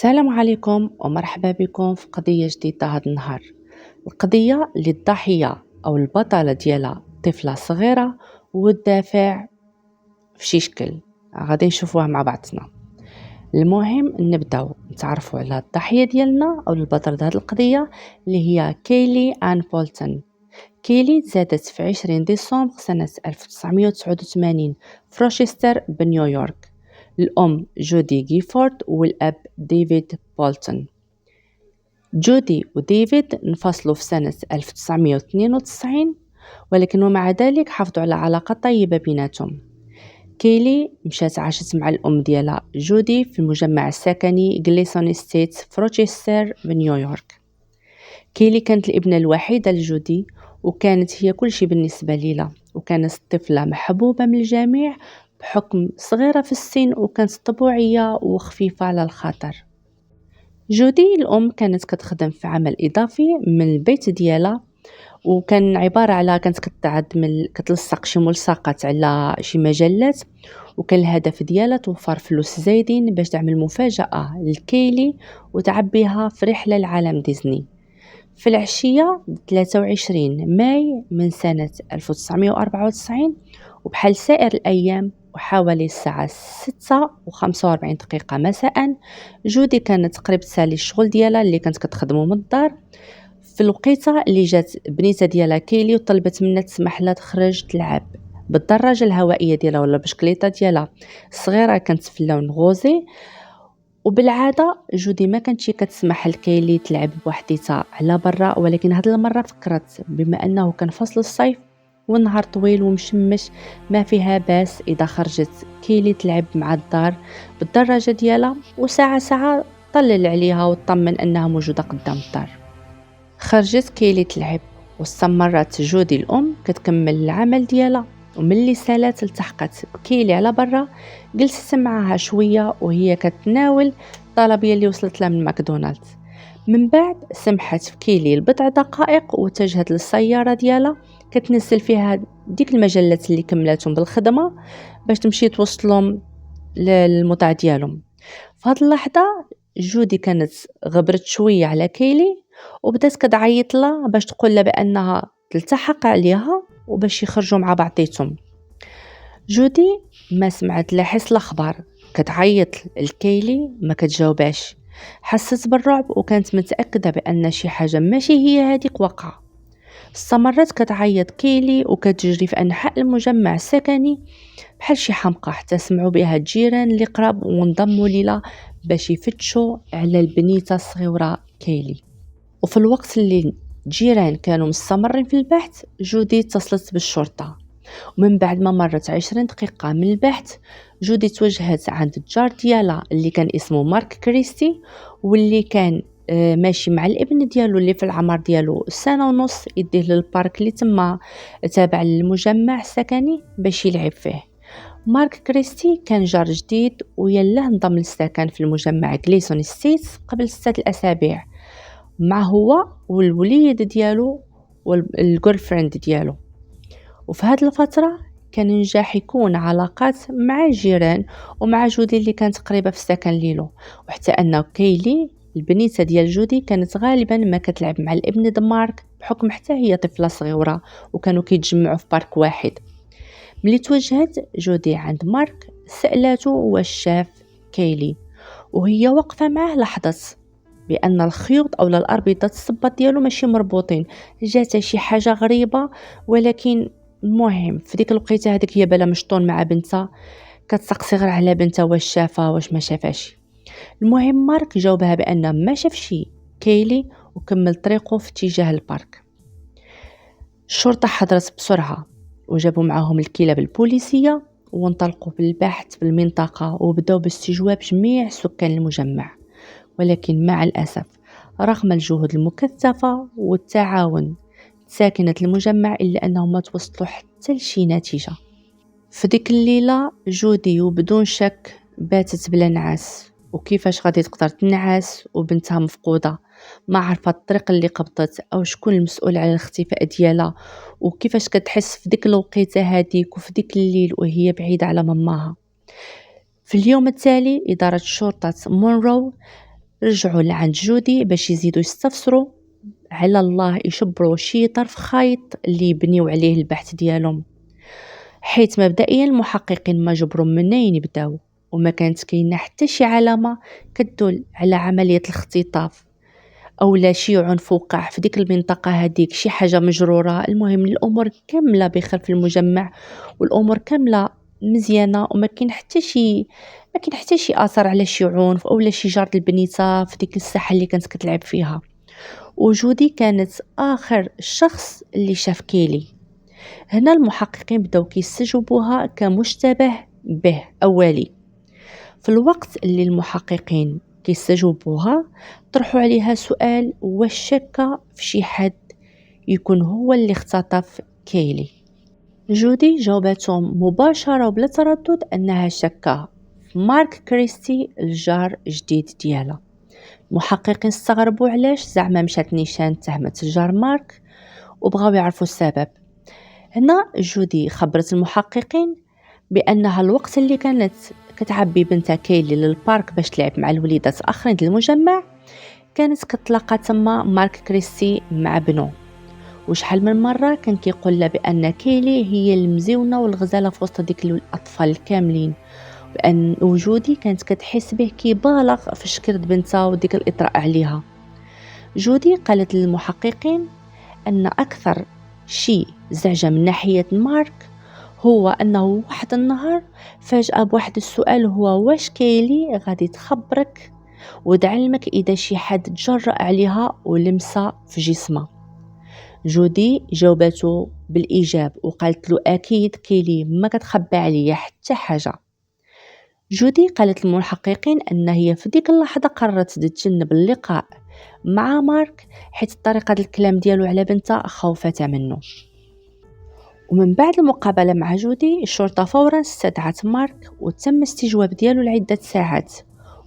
السلام عليكم ومرحبا بكم في قضية جديدة هذا النهار. القضية اللي الضحية أو البطلة ديالها طفلة صغيرة والدافع في شي شكل غادي نشوفوها مع بعضنا. المهم نبداو نتعرفوا على الضحية ديالنا أو البطل هذه القضية اللي هي كيلي آن بولتون. كيلي تزادت في 20 ديسمبر سنة 1989 في روشستر بنيويورك. الأم جودي جيفورد والأب ديفيد بولتون. جودي وديفيد انفصلوا في سنة 1992 ولكن ومع ذلك حافظوا على علاقة طيبة بيناتهم. كيلي مشات عاشت مع الأم ديالها جودي في المجمع السكني غليسون ستيت في روشستر بنيويورك. كيلي كانت الابنة الوحيدة لجودي وكانت هي كل شيء بالنسبة ليلى، وكانت طفلة محبوبة من الجميع بحكم صغيرة في السن وكانت طبوعية وخفيفة على الخاطر. جودي الأم كانت كتخدم في عمل إضافي من البيت ديالها، وكان عبارة على كانت كتلصق شي ملصقات على شي مجلات، وكان الهدف ديالها توفر فلوس زايدين باش تعمل مفاجأة لكيلي وتعبيها في رحلة لعالم ديزني. في العشية 23 ماي من سنة 1994 وبحال سائر الأيام وحوالي الساعة 6:45 مساء، جودي كانت قريب تسالي الشغل ديالها اللي كانت كتخدمو من الدار. في الوقيته اللي جات بنيته ديالها كيلي وطلبت منها تسمح لها تخرج تلعب بالدراجة الهوائية ديالها ولا بشكليطة ديالها الصغيرة كانت في اللون غوزي. وبالعاده جودي ما كانتش كتسمح لكيلي تلعب بوحديتها على برا، ولكن هذه المره فكرت بما انه كان فصل الصيف والنهار طويل ومشمش ما فيها باس اذا خرجت كيلي تلعب مع الدار بالدراجه ديالها وساعه ساعه طلل عليها وتطمن انها موجوده قدام الدار. خرجت كيلي تلعب واستمرت جودي الام كتكمل العمل ديالها، وملي سالات التحقت بكيلي على برا جلست معها شويه وهي كتناول الطلبيه اللي وصلت لها من ماكدونالدز. من بعد سمحت في كيلي لبضع دقائق واتجهت للسياره ديالها كتنزل فيها ديك المجلات اللي كملاتهم بالخدمه باش تمشي توصلهم للمطعم ديالهم. في هذه اللحظه جودي كانت غبرت شويه على كيلي وبدات كتعيط لها باش تقول لها بانها تلتحق عليها وباش يخرجوا مع بعضيتهم. جودي ما سمعت لا حس لا خبر، كتعيط لكيلي ما كتجاوباش. حست بالرعب وكانت متاكده بان شي حاجه ماشي هي هذيك واقعه. استمرت كتعيط كيلي وكتجري في انحاء المجمع السكني بحال شي حمقى حتى سمعوا بها الجيران اللي قراب وانضموا ليها باش يفتشوا على البنيته الصغيره كيلي. وفي الوقت اللي الجيران كانوا مستمرين في البحث جودي اتصلت بالشرطة، ومن بعد ما مرت 20 دقيقة من البحث جودي توجهت عند الجار ديالها اللي كان اسمه مارك كريستي، واللي كان ماشي مع الابن ديالو اللي في العمر ديالو سنة ونص يديه للبارك اللي تما تابع للمجمع السكني باش يلعب فيه. مارك كريستي كان جار جديد ويلاه انضم للسكن في المجمع غليسون ستيت قبل 6 أسابيع مع هو والوليد ديالو والجيرل فريند ديالو. وفي هذه الفترة كان ينجح يكون علاقات مع الجيران ومع جودي اللي كانت قريبة في السكن ليلو، وحتى أن كيلي البنيته ديال جودي كانت غالبا ما كتلعب مع الابن دمارك بحكم حتى هي طفلة صغيرة وكانوا كيتجمعوا في بارك واحد. ملي توجهت جودي عند مارك سألته واش شاف كيلي وهي واقفة معاه لاحظت بان الخيوط او الاربطه الصباط ديالو ماشي مربوطين، جاتها شي حاجه غريبه. ولكن المهم في ديك الوقيته هذيك هي بلا مشطون مع بنتها كتسقسي غير على بنتها واش شافها واش ما شافاش. المهم مارك جاوبها بان ما شافش كيلي وكمل طريقه في اتجاه البارك. الشرطه حضرت بسرعه وجابوا معاهم الكلاب البوليسيه وانطلقوا بالبحث في المنطقه وبداوا باستجواب جميع سكان المجمع. ولكن مع الأسف رغم الجهود المكثفة والتعاون ساكنة المجمع إلا أنهم ما توصلوا حتى لشي نتيجة. في ديك الليلة جودي وبدون شك باتت بلا نعاس، وكيفاش غادي تقدر تنعس وبنتها مفقودة ما عرفت الطريق اللي قبضت أو شكون المسؤول على الاختفاء ديالها، وكيفاش كتحس في ديك الوقيته هذيك وفي ديك الليل وهي بعيدة على ماماها. في اليوم التالي إدارة شرطة مونرو رجعوا لعند جودي باش يزيدوا يستفسروا على الله يشبروا شي طرف خايط اللي يبنيو عليه البحث ديالهم، حيث مبدئيا المحققين ما جبروا منين يبداو، وما كانت كاينه حتى شي علامه كتدل على عمليه الاختطاف او لا شي عنف وقع في ديك المنطقه هذيك، شي حاجه مجروره. المهم الامور كامله بخير في المجمع، والامور كامله مزيانه، وما كاين حتى شي ما كاين حتى شي اثر على شي عنف او لا شي جرد البنيته في ديك الساحه اللي كانت كتلعب فيها. وجودي كانت اخر شخص اللي شاف كيلي. هنا المحققين بداو كيستجوبوها كمشتبه به أولي. في الوقت اللي المحققين كيستجوبوها طرحوا عليها سؤال: واش شاكة في شي حد يكون هو اللي اختطف كيلي؟ جودي جاوبتهم مباشرة وبلا تردد أنها شاكة في مارك كريستي الجار جديد ديالها. المحققين استغربوا علاش زعما مشات نيشان تهمت الجار مارك وبغاو يعرفوا السبب. هنا جودي خبرت المحققين بأنها الوقت اللي كانت كتعبي بنتها كيلي للبارك باش تلعب مع الوليدات الآخرين ديال المجمع، كانت كتلاقى تما مارك كريستي مع بنو، وشحال من مرة كان كيقول لها بأن كيلي هي المزيونة والغزالة في وسط ديك الأطفال الكاملين، بأن وجودي كانت كتحس به كيبالغ في شكر بنتها وديك الإطراء عليها. جودي قالت للمحققين أن أكثر شيء زعجة من ناحية مارك هو أنه واحد النهار فاجأ بواحد السؤال، هو: واش كيلي غادي تخبرك وتعلمك إذا شي حد تجرأ عليها ولمسها في جسمها؟ جودي جاوبته بالإيجاب وقالت له: أكيد كيلي ما كتخبى عليا حتى حاجة. جودي قالت للمحققين أن هي في ديك اللحظة قررت تتجنب اللقاء مع مارك، حيث طريقة الكلام ديالو على بنتها خوفتها منه. ومن بعد المقابلة مع جودي الشرطة فورا استدعت مارك وتم استجواب ديالو لعدة ساعات.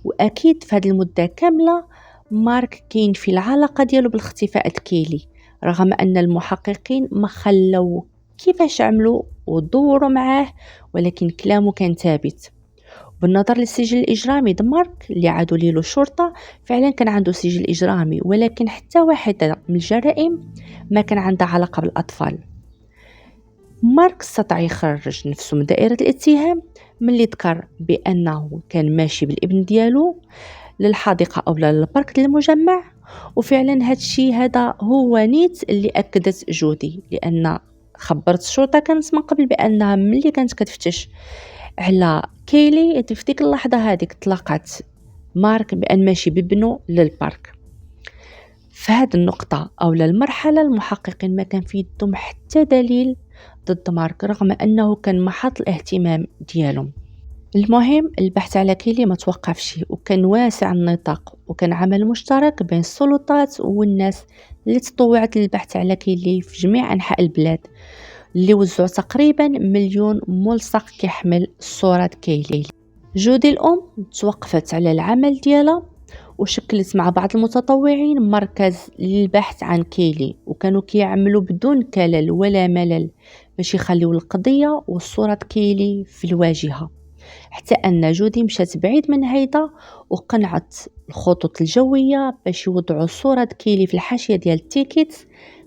وأكيد في هذه المدة كاملة مارك كاين في العلاقة ديالو بالاختفاء كيلي، رغم أن المحققين ما خلوا كيفاش عملوا ودوروا معاه، ولكن كلامه كان ثابت. بالنظر للسجل الإجرامي د مارك اللي عادوا ليه الشرطة، فعلا كان عنده سجل إجرامي، ولكن حتى واحدة من الجرائم ما كان عندها علاقة بالأطفال. مارك استطاع يخرج نفسه من دائرة الاتهام ملي ذكر بأنه كان ماشي بالابن ديالو للحديقة أو للبارك للمجمع، وفعلا هادشي هذا هو نيت اللي أكدت جودي، لأن خبرت الشرطة كانت من قبل بأنها ملي كانت كتفتش على كيلي في ديك اللحظة هذيك تلاقات مارك بأن ماشي بابنه للبارك. في هذه النقطة أو المرحلة المحققين ما كان في يدهم حتى دليل ضد مارك، رغم أنه كان محط الاهتمام ديالهم. المهم البحث على كيلي ما توقفش، وكان واسع النطاق، وكان عمل مشترك بين السلطات والناس اللي تطوعت للبحث على كيلي في جميع أنحاء البلاد، اللي وزعوا تقريبا 1,000,000 ملصق كيحمل صورة كيلي. جودي الأم توقفت على العمل ديالها وشكلت مع بعض المتطوعين مركز للبحث عن كيلي، وكانوا كيعملوا بدون كلل ولا ملل باش يخليو القضية وصورة كيلي في الواجهة، حتى أن جودي مشات بعيد من هيدا وقنعت الخطوط الجوية باش يوضعوا صورة كيلي في الحاشية ديال التيكيت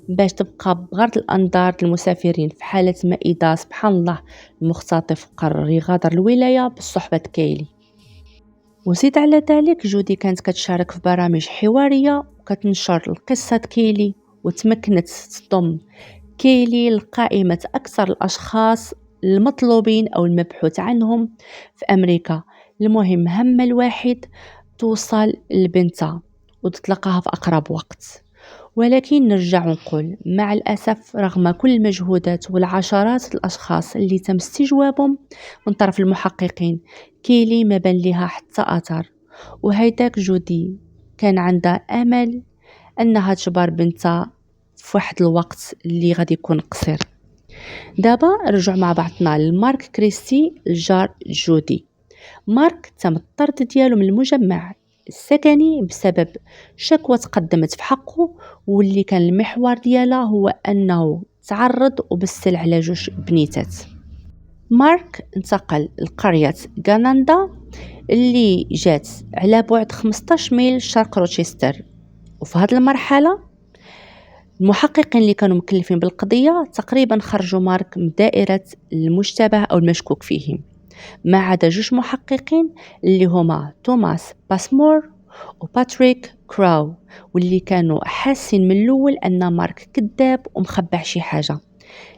باش تبقى بغرض الأنظار المسافرين في حالة ما إذا سبحان الله المختطف قرر يغادر الولاية بصحبة كيلي. وزيد على ذلك جودي كانت كتشارك في برامج حوارية وكتنشر القصة كيلي، وتمكنت تضم كيلي لقائمة أكثر الأشخاص المطلوبين أو المبحوث عنهم في أمريكا. المهم هم الواحد توصل لبنتها وتتلقاها في أقرب وقت. ولكن نرجع نقول مع الأسف رغم كل المجهودات والعشرات الأشخاص اللي تم استجوابهم من طرف المحققين، كيلي ما بان لها حتى أثر. وهيداك جودي كان عندها أمل أنها تجبر بنتها في واحد الوقت اللي غادي يكون قصير. دابا رجع مع بعضنا لمارك كريستي الجار جودي. مارك تم الطرد ديالو من المجمع السكني بسبب شكوى تقدمت في حقه، واللي كان المحور ديالها هو أنه تعرض وبسل على 2 بنيتات. مارك انتقل لقرية غاناندا اللي جات على بعد 15 ميل شرق روتشستر. وفي هذه المرحلة المحققين اللي كانوا مكلفين بالقضية تقريبا خرجوا مارك من دائرة المشتبه أو المشكوك فيهم، ما عدا 2 محققين اللي هما توماس باسمور وباتريك كراو، واللي كانوا حاسين من الأول أن مارك كذاب ومخبع شي حاجة.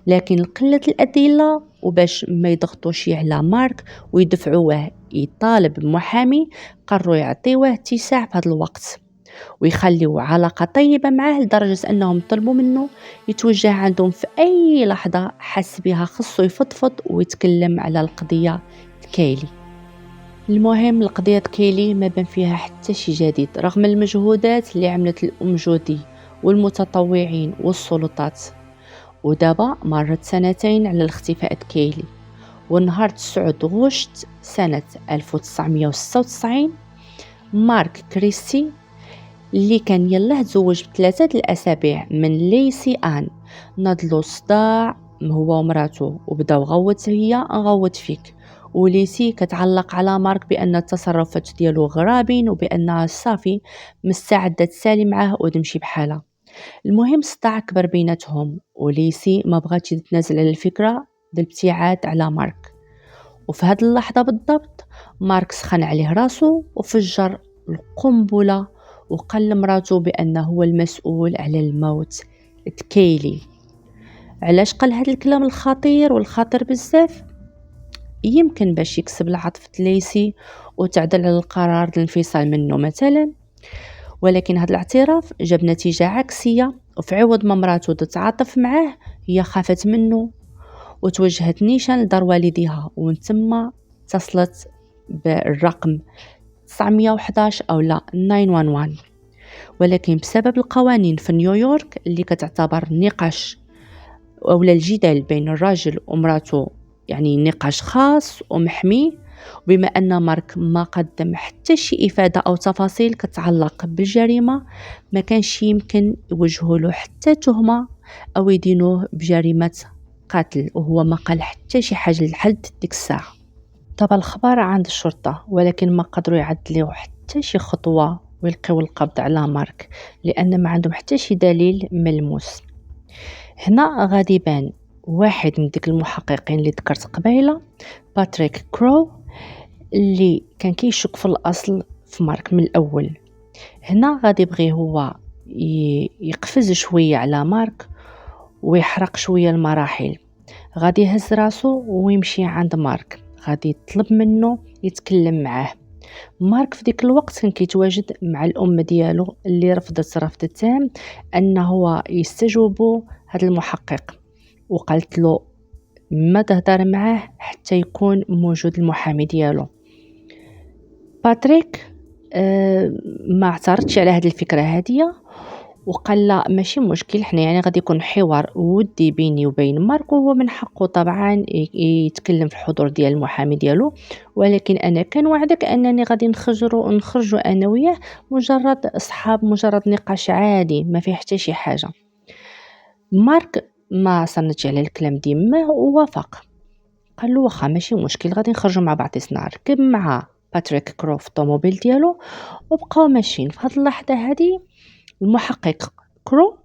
لكن قلة الأدلة وباش ما يضغطوش على مارك ويدفعوه يطالب بمحامي، قرروا يعطيوه اتساع في هذا الوقت ويخليوا علاقة طيبة معاه، لدرجة أنهم طلبوا منه يتوجه عندهم في أي لحظة حس بها خصو يفضفض ويتكلم على القضية كيلي. المهم القضية كيلي ما بان فيها حتى شي جديد رغم المجهودات اللي عملت الأم جودي والمتطوعين والسلطات. ودابا مرت 2 على الاختفاء كيلي، ونهار 9 غشت سنة 1996 مارك كريستي اللي كان يلاه تزوج ب3 الأسابيع من ليسي آن نضلو صداع هو ومراته وبداو غوت هي نغوت فيك، وليسي كتعلق على مارك بأن التصرفات ديالو غرابين وبأنها صافي مستعدة تسالي معاه وتمشي بحالها. المهم صداع كبر بيناتهم وليسي ما بغاتش تتنازل على الفكرة ديال الابتعاد على مارك. وفي هذه اللحظة بالضبط مارك سخن عليه راسو وفجر القنبلة وقال لمراته بأنه هو المسؤول على الموت كيلي. علاش قال هذا الكلام الخطير والخطير بزاف؟ يمكن باش يكسب العاطفة ليسي وتعدل على القرار ديال الانفصال منه مثلا، ولكن هذا الاعتراف جاب نتيجة عكسية، وفي عوض ما مراته تتعاطف معاه هي خافت منه وتوجهت نيشان لدار والديها، ومن ثم اتصلت بالرقم 911 أو لا 911. ولكن بسبب القوانين في نيويورك اللي كتعتبر النقاش أو الجدال بين الراجل ومراته يعني نقاش خاص ومحمي، وبما أن مارك ما قدم حتى شي إفادة أو تفاصيل كتعلق بالجريمة ما كانش يمكن يوجهوا له حتى تهمة أو يدينوه بجريمة قتل، وهو ما قال حتى شي حاجة لحد ديك الساعة. طبعا الخبر عند الشرطة ولكن ما قدروا يعدلوا حتى شي خطوة ويلقيوا القبض على مارك لأن ما عندهم حتى شي دليل ملموس. هنا غادي يبان واحد من ديك المحققين اللي ذكرت قبيله باتريك كرو اللي كان كيشك في الأصل في مارك من الأول. هنا غادي يبغي هو يقفز شوية على مارك ويحرق شوية المراحل، غادي يهز راسو ويمشي عند مارك غادي يطلب منه يتكلم معاه. مارك في ديك الوقت كان كيتواجد مع الأم ديالو اللي رفضت تام أنه يستجوبوا هذا المحقق، وقالت له ما تهدر معاه حتى يكون موجود المحامي ديالو. باتريك ما اعترضش على هذه الفكرة هادية وقال لا ماشي مشكل، حنا يعني غادي يكون حوار ودي بيني وبين مارك وهو من حقه طبعا يتكلم في الحضور ديال المحامي ديالو، ولكن انا كنوعدك انني غادي نخرجوا انا وياه مجرد اصحاب، مجرد نقاش عادي ما فيه حتى شي حاجه. مارك ما صنتش على الكلام ديما ووافق، قال له واخا ماشي مشكل غادي نخرجوا مع بعضنا. ركب مع باتريك كروف الطوموبيل ديالو وبقاو ماشيين. في هذه اللحظه هذه المحقق كرو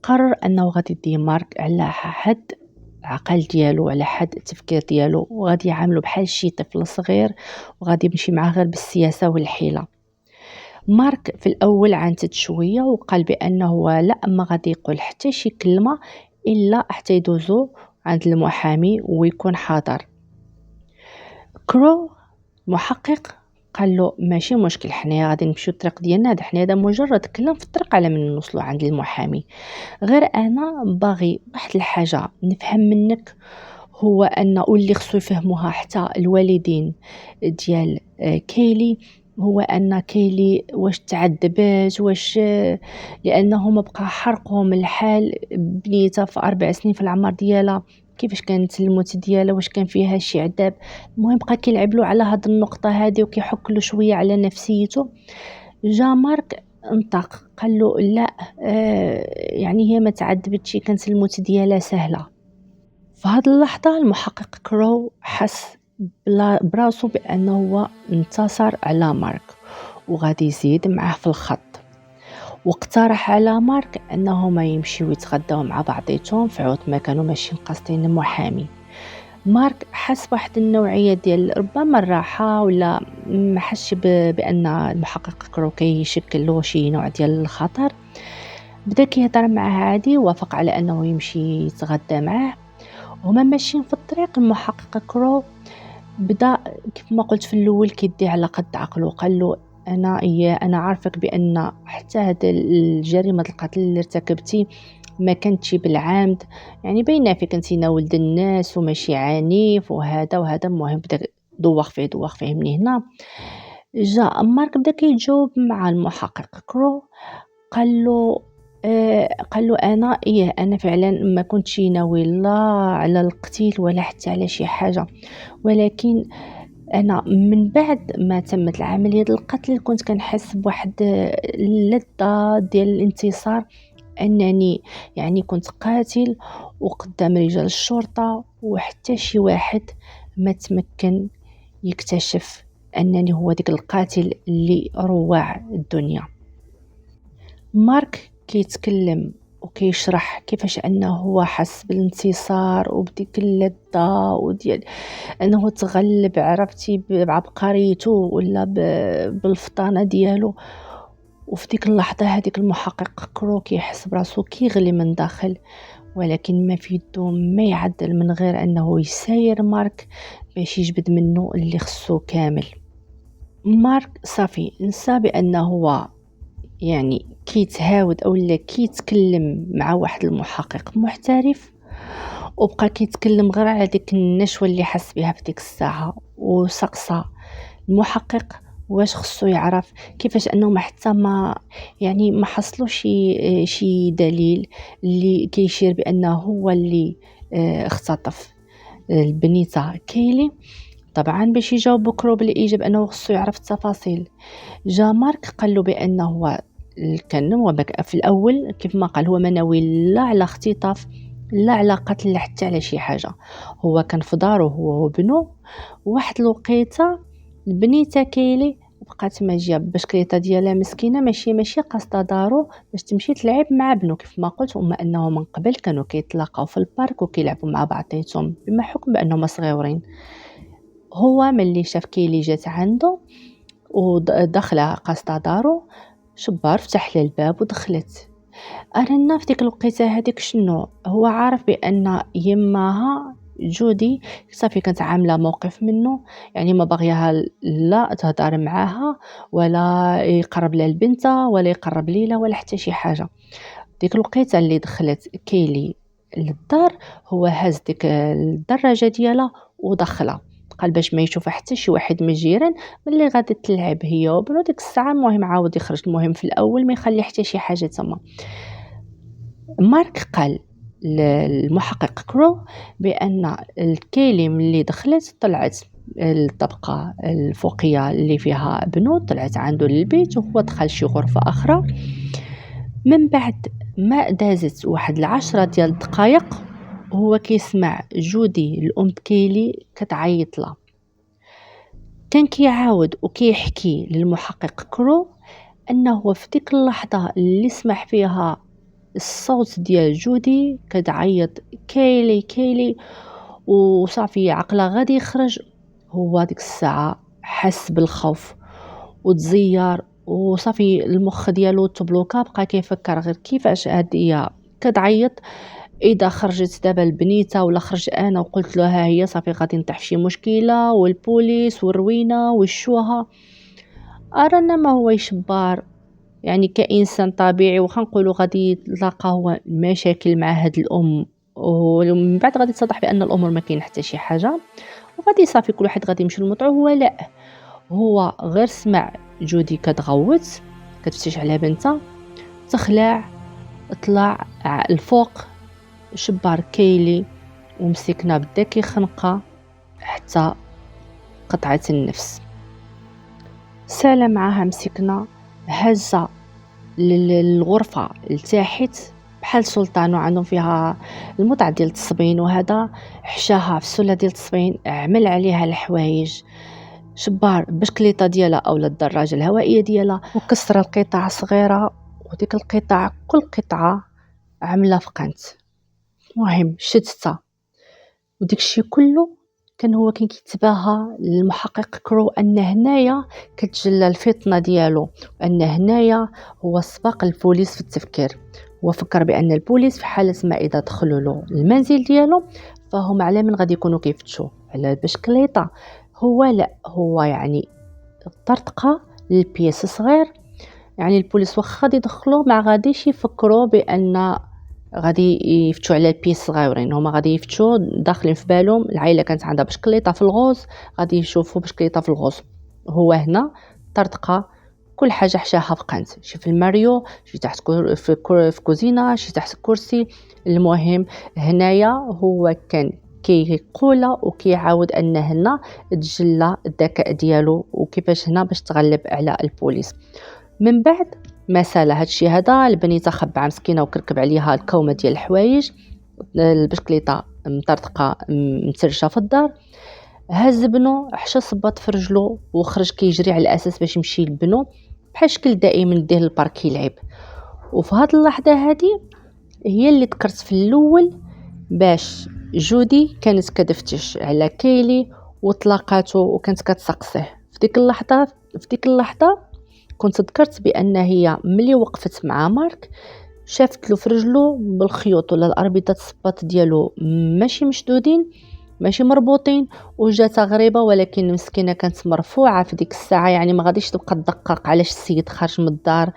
قرر انه غادي يدي مارك على حد العقل ديالو، على حد التفكير ديالو، وغادي يعاملو بحال شي طفل صغير وغادي يمشي معاه غير بالسياسه والحيله. مارك في الاول عانتت شويه وقال بانه لا ما غادي يقول حتى شي كلمه الا حتى يدوزو عند المحامي ويكون حاضر. كرو محقق قال له ماشي مشكل، حنا غادي نمشيو الطريق ديالنا، هذا مجرد كلام في الطريق على من نوصلوا عند المحامي. غير انا باغي واحد الحاجه نفهم منك، هو ان واللي خصو يفهموها حتى الوالدين ديال كيلي، هو ان كيلي واش تعذبات واش لانه ما بقى حرقهم الحال بنيتها في 4 سنين في العمر ديالها، كيفاش كانت الموت ديالها، واش كان فيها شي عذاب. المهم بقى كيلعب له على هاد النقطه هذه وكيحك له شويه على نفسيته. جا مارك انطق قال له لا يعني هي ما تعذبتش، كانت الموت ديالها سهله. في هاد اللحظه المحقق كرو حس براسو بأنه هو انتصر على مارك وغادي يزيد معاه في الخط، واقترح على مارك أنهما يمشيو يتغداو مع بعضيتهم في عوض ما كانوا ماشيين قاصدين المحامي. مارك حس بواحد النوعية ديال ربما الراحة، ولا ما حسش بأن المحقق كرو كيشكل له شي نوع ديال الخطر. بدا كيهضر معاه عادي، وافق على أنه يمشي يتغدى معاه. هما ماشيين في الطريق، المحقق كرو بدا كيف ما قلت في الاول كيدي على قد عقله. قال له انا عارفك بان حتى هاد الجريمه القتل اللي ارتكبتي ما كانتش بالعمد، يعني باينه فيك انت ولد الناس وماشي عنيف وهذا مهم. بدا دوخ فيه من هنا. جا مارك بدا كيجاوب مع المحقق كرو. قال له انا فعلا ما كنتش ناوي لا على القتيل ولا حتى على شي حاجه، ولكن انا من بعد ما تمت العمليه ديال القتل كنت كنحس بواحد اللذه ديال الانتصار، انني يعني كنت قاتل وقدام رجال الشرطه، وحتى شي واحد ما تمكن يكتشف انني هو ديك القاتل اللي روع الدنيا. مارك كيتكلم وكيشرح كيفاش انه هو حس بالانتصار وبديك اللذة وديال انه تغلب، عرفتي، بعبقريته ولا بالفطانة ديالو. وفي ديك اللحظة هذيك المحقق كرو كيحس براسو كيغلي من داخل، ولكن ما في يدو ما يعدل من غير انه يساير مارك باش يجبد منه اللي خصو كامل. مارك صافي نسى بانه هو يعني كيتهاود اولا كيتكلم مع واحد المحقق محترف، وبقى كيتكلم غير على ديك النشوه اللي حس بها في ديك الساعه. وسقسى المحقق واش خصو يعرف كيفاش انه ما حتى ما يعني ما حصلوش شي دليل اللي كيشير بانه هو اللي اختطف البنيته كيلي. طبعا باش يجاوب كرو بالايجاب انه خصو يعرف التفاصيل. جا مارك قال له بانه هو كان هو في الاول كيف ما قال هو ما ناوي لا على اختطاف لا على قتل حتى على شي حاجه. هو كان في دارو هو وبنو، واحد الوقيته البنيته كيلي بقات ماجيه بشكليطه ديالها مسكينه، ماشي قاصده دارو باش تمشي تلعب مع بنو. كيف ما قلت هما انه من قبل كانوا كيتلاقاو في البارك وكيلعبوا مع بعضياتهم بما حكم بانهم صغيورين. هو ملي شاف كيلي جات عنده ودخل قاصده دارو، شبار فتح لها الباب ودخلت. أرنا في ديك الوقيته هذيك شنو هو عارف بان يماها جودي صافي كانت عامله موقف منه، يعني ما باغيها لا تهضر معاها ولا يقرب لها البنته ولا يقرب ليلى ولا حتى شي حاجه. ديك الوقيته اللي دخلت كيلي للدار هو هز ديك الدراجه ديالها ودخلها، قال باش ما يشوفها حتى شي واحد من الجيران ملي غادي تلعب هي وبنو. ديك الساعه المهم عاود يخرج، المهم في الاول ما يخلي حتى شي حاجه تما. مارك قال للمحقق كرو بان الكيلي ملي دخلت طلعت الطبقه الفوقيه اللي فيها بنو، طلعت عنده للبيت وهو دخل شي غرفه اخرى. من بعد ما دازت واحد 10 ديال الدقائق هو كيسمع جودي الام كيلي كتعيط له. كان كيعاود وكيحكي للمحقق كرو انه في ديك اللحظه اللي سمح فيها الصوت ديال جودي كتعيط كيلي كيلي وصافي عقله غادي يخرج، هو ديك الساعه حس بالخوف وتزير وصافي المخ ديالو تبلوكا، بقى كيفكر غير كيفاش هاديه كتعيط، اذا خرجت دابا البنيته ولا خرج انا وقلت له ها هي صافي غادي نطيح في شي مشكله والبوليس والروينه والشوهه. ارانا ما هو يشبار يعني كإنسان طبيعي وخا نقولوا غادي يتلاقى هو مشاكل مع هاد الام، ومن بعد غادي يتضح بان الامور ما كاين حتى شي حاجه وغادي صافي كل واحد غادي يمشي لمطعو. هو لا، هو غير سمع جودي كتغوت كتفتش على بنتها، تخلع طلع الفوق شبار كيلي ومسكنا بدا كيخنقها حتى قطعت النفس. سالا معاها مسكنا هزه للغرفه لتحت بحال سلطان وعندهم فيها المتعة ديال التصبين، وهذا حشاها في السلة ديال التصبين، عمل عليها الحوايج، شبار بشكليطة ديالها أولا الدراجة الهوائية ديالها، وكسر القطع صغيرة، وديك القطع كل قطعة عملها في قنت. مهم شتتا، وديك الشيء كله كان هو كيتباهى للمحقق كرو ان هنايا كتجلى الفطنه ديالو، وان هنايا هو سبق البوليس في التفكير. هو فكر بان البوليس في حاله ما اذا دخلوا له المنزل ديالو فهم على من غادي يكونوا كيفتشوا على البشكليطه. هو لا، هو يعني طرطقه للبيس صغير، يعني البوليس واخا غادي يدخلوا ما غاديش يفكروا بان غادي يفتشوا على البيس صغيرين، هما غادي يفتشوا داخلين في بالهم العائله كانت عندها بشكليطه في الغوص، غادي يشوفوا بشكليطه في الغوص. هو هنا طرطقه كل حاجه حشاها في قنت، شي في الماريو، شي تحت في كوزينه، شي تحت كرسي. المهم هنايا هو كان كيقولها وكيعاود ان هنا تجلى الذكاء ديالو وكيفاش هنا باش تغلب على البوليس. من بعد ما سالا هادشي هذا، البنيته خبعه مسكينه وكركب عليها الكومه ديال الحوايج، البشكليطه مطرطقه مترجه في الدار، هز بنو حشا صباط في رجلو وخرج كيجري على الاساس باش يمشي لبنو بحال شكل دائما ديه البارك يلعب. وفي هاد اللحظه هادي هي اللي ذكرت في الاول باش جودي كانت كتفتش على كيلي وطلقاتو وكانت كتسقسيه. في ديك اللحظه كنت ذكرت بان هي ملي وقفت مع مارك شافت له في رجلو بالخيوط ولا الاربطه الصباط ديالو ماشي مشدودين ماشي مربوطين، وجاتها غريبه ولكن مسكينه كانت مرفوعه في ديك الساعه، يعني ما غاديش تبقى تدقق علاش السيد خرج من الدار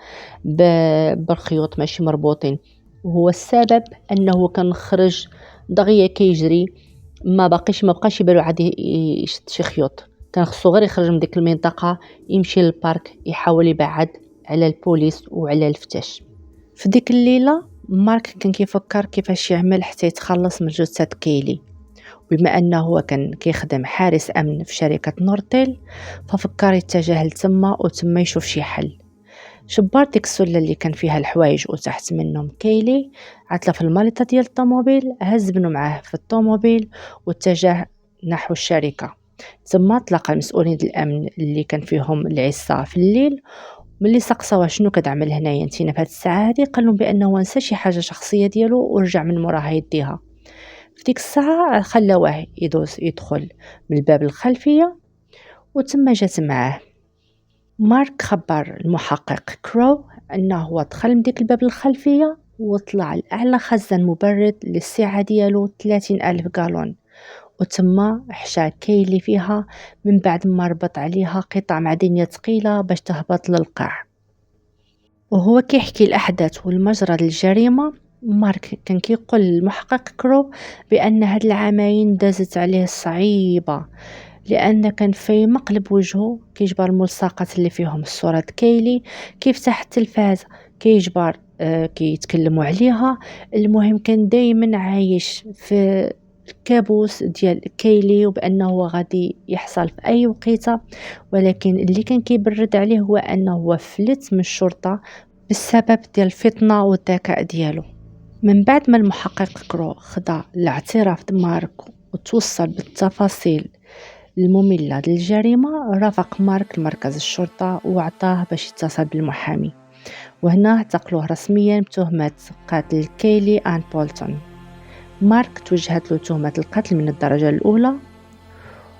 بالخيوط ماشي مربوطين. وهو السبب انه كان خرج دغيا كيجري، ما بقاش يبالو عادي يشد شي خيوط، كان خصو غير يخرج من ديك المنطقه يمشي للبارك يحاول يبعد على البوليس وعلى الفتش. في ديك الليله مارك كان كيفكر كيفاش يعمل حتى يتخلص من جثه كيلي، بما انه هو كان كيخدم حارس امن في شركه نورتيل ففكر يتجه لتما وتما يشوف شي حل. شبار ديك السله اللي كان فيها الحوايج وتحت منهم كيلي، عطله في المالطه ديال الطوموبيل، هز بنو معاه في الطوموبيل واتجه نحو الشركه. تما تلاقى المسؤولين ديال الامن اللي كان فيهم العصا في الليل، ملي سقساوه شنو كتعمل هنايا انتينا في هاد الساعه هادي، قال لهم بانه نسى شي حاجه شخصيه ديالو ورجع من موراها يديها. في ديك الساعه خلاوه يدخل من الباب الخلفيه وتما جات معاه. مارك خبر المحقق كرو انه هو دخل من ديك الباب الخلفيه وطلع لأعلى خزان مبرد للسعه ديالو 30,000 غالون، وتما حشا كيلي فيها من بعد ما ربط عليها قطع معدنيه ثقيله باش تهبط للقاع. وهو كيحكي الاحداث والمجرى للجريمه، مارك كان كيقول للمحقق كرو بان هاد العامين دازت عليه صعيبه، لان كان في مقلب وجهه كيجبر الملصقات اللي فيهم الصوره كيلي، كيفتح التلفاز كيجبر كيتكلموا عليها. المهم كان دايما عايش في الكابوس ديال كيلي وبانه غادي يحصل في اي وقيته، ولكن اللي كان كيبرد عليه هو انه هو فلت من الشرطه بالسبب ديال الفطنه والذكاء ديالو. من بعد ما المحقق كرو خضع لاعتراف مارك وتوصل بالتفاصيل المملة للجريمة، رافق مارك لمركز الشرطة وعطاه باش يتصل بالمحامي، وهنا اعتقلوه رسميا بتهمة قتل كيلي آن بولتون. مارك توجهت له تهمة القتل من الدرجة الأولى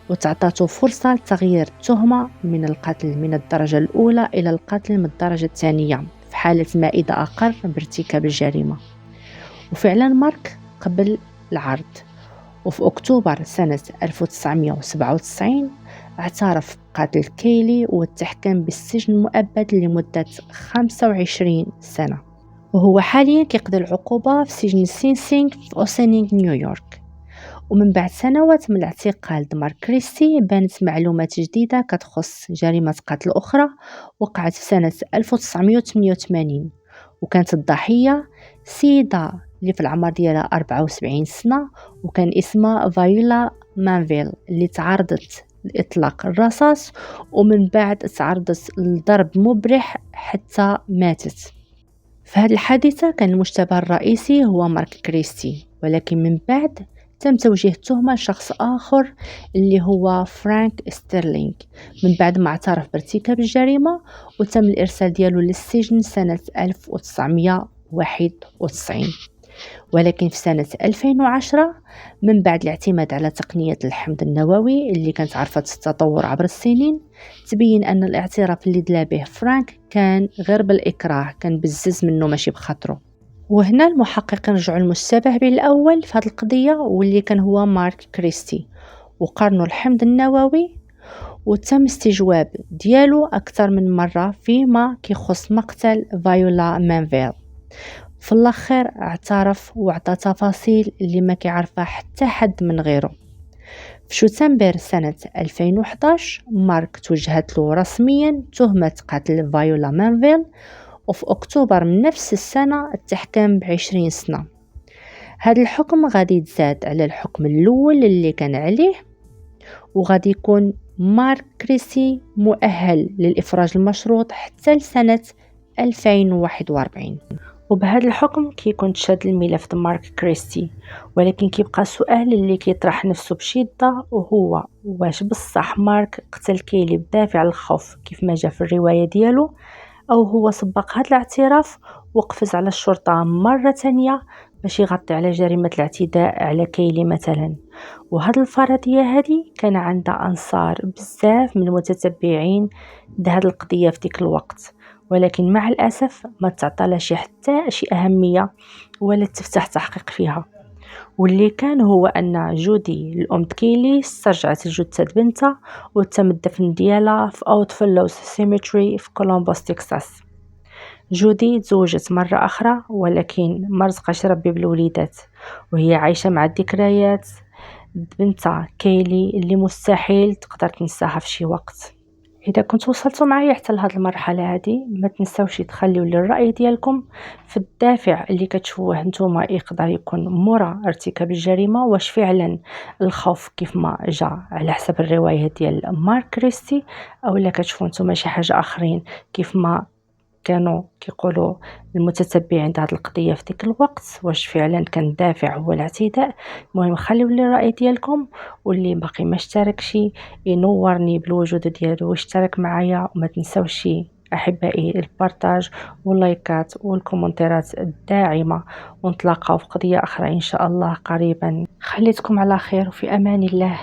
وتعطاته فرصة لتغيير التهمة من القتل من الدرجة الأولى إلى القتل من الدرجة الثانية في حالة ما إذا أقر بارتكاب الجريمة. وفعلا مارك قبل العرض، وفي أكتوبر سنة 1997 اعترف بقتل كيلي وتحكم بالسجن المؤبد لمدة 25 سنة، وهو حاليا كيقضي العقوبة في سجن سينسينغ في أوسينينغ نيويورك. ومن بعد سنوات من الاعتقال مارك كريستي بانت معلومات جديدة كتخص جريمة قتل أخرى وقعت في سنة 1988، وكانت الضحية سيدة اللي في العمر ديالها 74 سنة، وكان اسمها فايولا مانفيل، اللي تعرضت لإطلاق الرصاص ومن بعد تعرضت لضرب مبرح حتى ماتت. في هذه الحادثة كان المشتبه الرئيسي هو مارك كريستي، ولكن من بعد تم توجيه التهمة لشخص آخر اللي هو فرانك ستيرلينغ من بعد ما اعترف بارتكاب الجريمة، وتم الإرسال ديالو للسجن سنة 1991. ولكن في سنة 2010 من بعد الاعتماد على تقنية الحمض النووي اللي كانت عرفت التطور عبر السنين، تبين أن الاعتراف اللي دلا به فرانك كان غير بالإكراه، كان بزز منه ماشي بخاطره. وهنا المحقق رجعوا المشتبه به الأول في هذه القضية واللي كان هو مارك كريستي، وقارنوا الحمض النووي، وتم استجواب ديالو أكثر من مرة فيما كيخص مقتل فايولا مانفيل. في الاخر اعترف وعطى تفاصيل اللي ما كيعرفها حتى حد من غيره. في شتنبر سنة 2011 مارك توجهت له رسميا تهمة قتل فايولا مانفيل، وفي أكتوبر من نفس السنة اتحكم ب20 سنة. هذا الحكم غادي يتزاد على الحكم الأول اللي كان عليه، وغادي يكون مارك كريستي مؤهل للإفراج المشروط حتى لسنة 2041. وبهذا الحكم كيكون تشاد الملف د مارك كريستي، ولكن كيبقى السؤال اللي كيطرح نفسه بشدة، وهو واش بصح مارك قتل كيلي بدافع الخوف كيف ما جاء في الرواية ديالو، أو هو سبق هذا الاعتراف وقفز على الشرطة مرة تانية باش يغطي على جريمة الاعتداء على كيلي مثلا. وهذه الفرضية هذه كان عندها أنصار بزاف من المتتبعين لهذه القضية في ديك الوقت، ولكن مع الأسف ما تعطالهاش حتى شي أهمية ولا تفتح تحقيق فيها. واللي كان هو أن جودي الأم كيلي استرجعت جثة بنتها وتم الدفن ديالها في أوت فيلوز سيمتري في كولومبوس تكساس. جودي تزوجت مرة أخرى ولكن ما رزقش ربي بالوليدات، وهي عايشة مع الذكريات بنتها كيلي اللي مستحيل تقدر تنساها في شي وقت. اذا كنت وصلتوا معايا حتى لهاد المرحله هذه، ما تنساوش تخليوا لي الراي ديالكم في الدافع اللي كتشوفوه نتوما يقدر يكون مورا ارتكاب الجريمه. واش فعلا الخوف كيف ما جاء على حسب الروايه ديال مارك كريستي، او لا كتشوفوا نتوما شي حاجه اخرين كيف ما كانوا كيقولوا المتتبعين عند هذه القضيه في ديك الوقت؟ واش فعلا كان الدافع هو الاعتداء؟ المهم خليوا لي الراي ديالكم، واللي باقي ما اشتركش ينورني بالوجود ديالو واشترك معايا. وما تنساوش احبائي البارتاج واللايكات والكومنتات الداعمه، ونتلاقاو في قضيه اخرى ان شاء الله قريبا. خليتكم على خير وفي امان الله.